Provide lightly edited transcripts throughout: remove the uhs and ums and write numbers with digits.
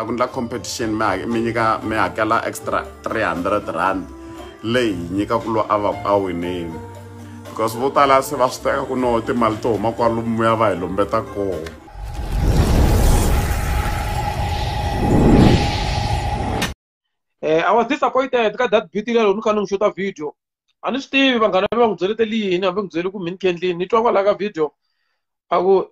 ku ndla competition mi nyika mi hakela extra 300 rand leyi nyika ku lo a winini because vo tala se va swi teka ku no timali to huma kwalomu ya va hi lombeta koho. I was disappointed ka that beauty lero ni kha ni shoot a video. A ni swi tivi vanghana va n'wi byeletele yini hambi n'wi byele ku mini khendlile ni twa kwala ka video a ku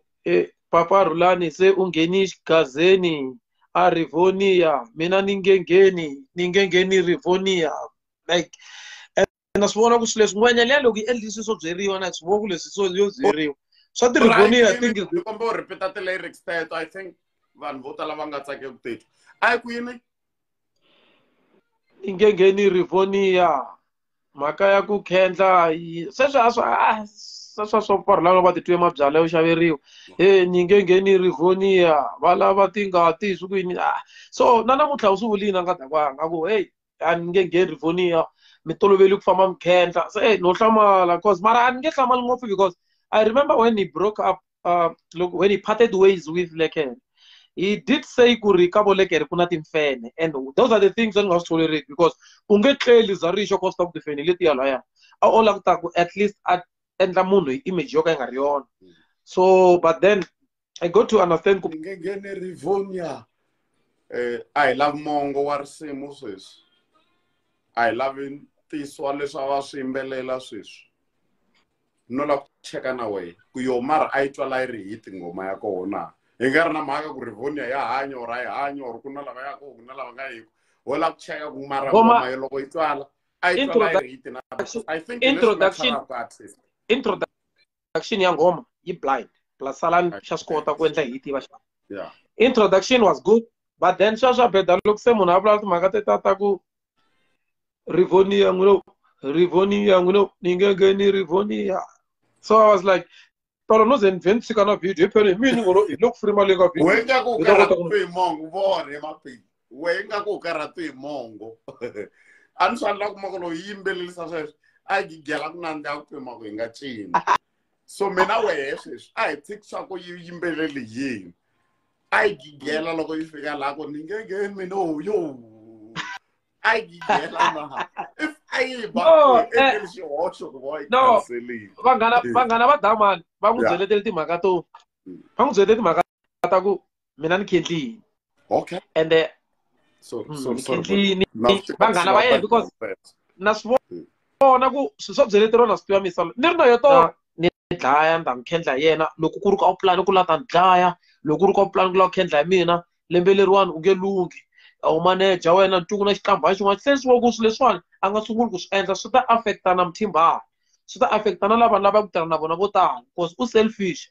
Papa Rhulani se u ngheni xigazeni a Rivonia mina ni ngengeni Rivonia like na swi vona ku swilo leswi n'wanyana liya loko yi endlisi swo byeriwa na swi vona ku leswi swo byeriwa swa ti Rivonia I think ni komba u repeat the lyrics teto I think vanhu vo tala va nga tsakeki ku titwa a yi ku yini ngengeni Rivonia mhaka ya ku khendla sweswo swo Rhulani va titwe mabyalwa yo xaveriwa ni ngengeni Rivonia va lava tingati swi ku yini so na namuntlha u swi vulini a nga dakwanga a ku hey a ni ngengeni Rivonia mi toloveli ku famba mi khendla se no hlamala cause mara a ni nge hlamali ngopfu because I remember when he broke up when he parted ways with Lekere. He did say kuri ka bolekere kuna timfene and those are the things that was tolerate because unge tleli zarisho cost of defend leti yalaya a ola ku at least at endla munhu image yo ka nga ri yona so but then I got to understand ku ngengeni Rivonia I love mongo wa risimu sweswi I love tiswa leswi va swi yimbelela sweswi no la ku cheka na we ku yo mara a yi twa la yi ri hit ngoma ya kona hi nga ri na mhaka ku Rivonia ya hanya or a yi hanya or ku na lava ya ku na lava nga yiko wo la ku cheka ku mara ngoma yo loko yi twala a yi twa la yi ri hit na I think introduction ya ngoma yi blind plus salan xa swi kota ku endla hit va introduction was good but then swa beda loko se munhu a vula timhaka teta ku Rivonia ngulo ni ngengeni Rivonia so I was like pero no zen vent sikana video pero mini ngoro look free malenga video wenga ku karatu imongo vone mapi wenga ku karatu imongo ansala ku makolo yimbelelisa sweswo a gigela ku nandza ku pima ku nga cini so mina weswe a hi tikisa ku yimbeleli yini a gigela loko yi fika la ko ni ngengeni mina yo I gigela na if I ba English watcho ku boy canceli vanghana va damani va n'wi byeletele timhaka to va n'wi byeletele timhaka ta ku mina ni khendlile okay and so vanghana va yena because na swi vona ku swi swo byeleteriwa na swi tiva misalo ni ri na yo to ni dlaya nda n'wi khendla yena loko ku ri ka u plan ku la ta ni dlaya loko ku ri ka u plan ku la ku khendla hi mina lembe leriwani u nge lungi u manager wena ntuku na xihlambha xin'wana sense wa ku swilo leswiwani a nga sunguli ku swi endla swi ta affecta na muthimbani swi ta affecta na lava ku tirha na vona vo tala because u selfish